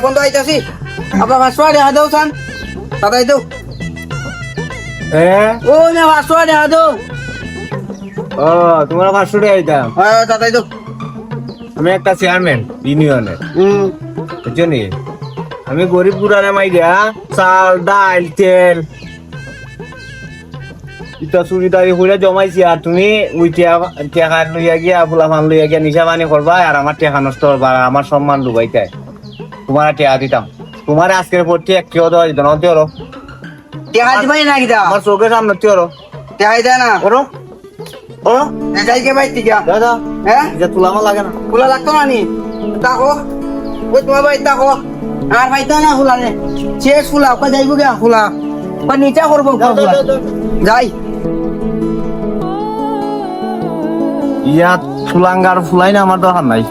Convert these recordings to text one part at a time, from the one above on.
বন্ধু আইতাছি আপনার পাসওয়ার্ড দেখা দাও সান তাড়াতাড়ি দাও ও না পাসওয়ার্ড দেখা দাও ও তোমার 500 টাকা দিতাম। হ্যাঁ তাড়াতাড়ি দাও আমি একটা চেয়ারম্যান ইউনিয়নের, বুঝছো নি? আমি গরিব গুড়ারে মাই দিয়া চাল ডাল তেল ইটা চুরিদারি করে জমাইছি, আর তুমি ওই টেকা লইয়া গিয়া ফুলাফান লইয়া গিয়া নিশা পানি করবা আর আমার টেকা নষ্ট করবা আর আমার সম্মান ডুবাইতে। তোমার টেকা দিতাম, তোমার আজকের পর টেক কেউ দেওয়া যেত না, হলো টেকা দিবাই না কিটা আমার চোখের সামনে হলো টেকাই দেয় না করো করো যাইকে ভাই ঠিক দাদা। হ্যাঁ এটা তুলামা লাগে না, খোলা লাগতো না নি দেখো ওই তোমার ভাই দেখো আর ভাই তো না খোলা রে শেষ খোলা ওকে যাইব গিয়া খোলা বা নিচা করবো যাই ইয়া কুলাঙ্গার ফুলাই না আমার দরকার নাই।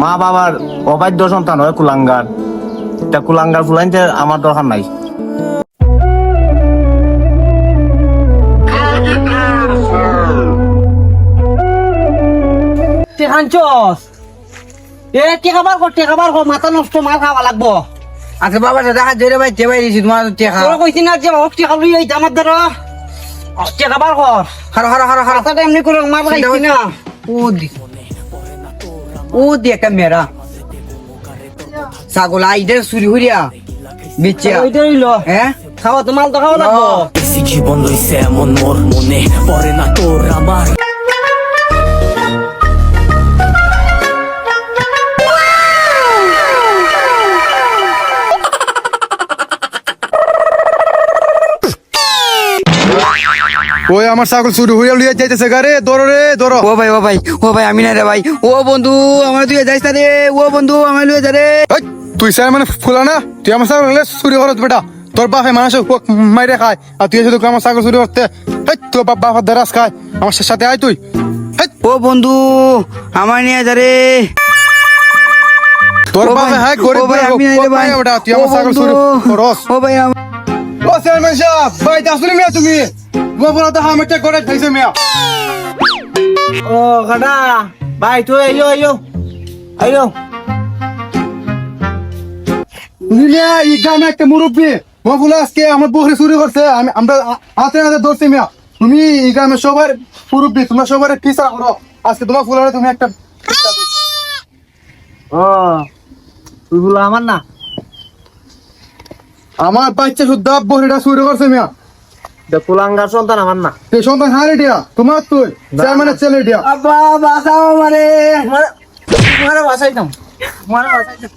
মা বাবার অবাধ্য সন্তান হয় কুলাঙ্গার, এটা কুলাঙ্গার ফুলাইতে আমার দরকার নাই। টেকানছস টেকাবার কর মাথা নষ্ট মার খাওয়া লাগবো। আচ্ছা বাবা দেখা জেরে ভাই চেবাই দিছি তোমার টেকা তোরা কইছি না যে অক টেকা লই আইতা আমার দ্বারা টেকাবার কর হারো হারো হারো হারো মাথাটা এমনি করে মার খাইছি না। ও দি একটা মেরা ছাগল আইদের চুরি হইয়া বিচিয়া ওইটা হইলো হ্যাঁ খাওয়া তো মাল তো খাওয়া লাগবো। জীবন লইছে এমন মোর মনে পড়ে না তোর আমার। ওই আমার ছাগল চুরি হইয়া লইয়া যাইতেছে গারে, ধরো রে ধরো। ও ভাই আমি না রে ভাই ও বন্ধু আমার তুই যাইস না রে ও বন্ধু আমার লুয়ে যা রে এই, তুই স্যার মানে ফুলা না, তুই আমার ছাগল চুরি করত বেটা, তোর বাপে মানুষ মাইরে খায় আর তুই শুধু আমার ছাগল চুরি করতে। এই, তোর বাপ দারাস খায়, আমার সাথে আয় তুই। এই, ও বন্ধু আমার নিয়ে যা রে তোর ও বাপে ভাই, হ্যাঁ গরিব ও ভাই, আমি নাই রে ভাই। বেটা, তুই আমার ও ছাগল বন্ধু, চুরি করস। ও ভাই ও চেয়ারম্যান সাহেব, ভাই আসলে মিয়া তুমি গোবরা তো হামেটা করে খাইছে মিয়া। ও কাটা ভাই তুই আইও আইও আইও। মিয়া এই গ্রামে একটা মুরব্বী বলে আজকে আমার বউরে চুরি করছে, আমরা হাতে হাতে ধরছি মিয়া। তুমি এই গ্রামে সবার মুরব্বী, তোমরা সবার পিছা করো, আজকে তোমার ফুলারে তুমি একটা ও তুই বলো আমার না, আমার বাচ্চা শুদ্ধ বউটা চুরি করছে মিয়া। এটা কুলাঙ্গার সন্তান আমার না। তুই সন্তান হারে দিয়া তোমার, তুই চেয়ারম্যানের ছেলে দিয়া। আব্বা বাঁচাও আমারে তোমার বাসাইতাম, তোমার বাসাইতাম,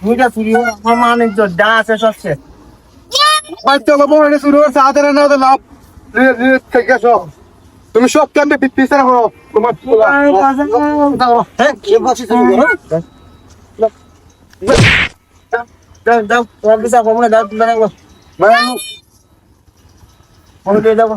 দুইটা চুরি হলো, আমার মান ইজ্জত যা আছে সব শেষ। বাচ্চা বউটা চুরি করছে, হাতে না হতে লাভ থেকে সব তুমি সব কামে পিছা করো তোমার ফুলা। হ্যাঁ কি বসে তুমি করো দাও দাও তোমার বিচার কমনে দাও তুমি দাও মানে ফোন দিয়ে দাও।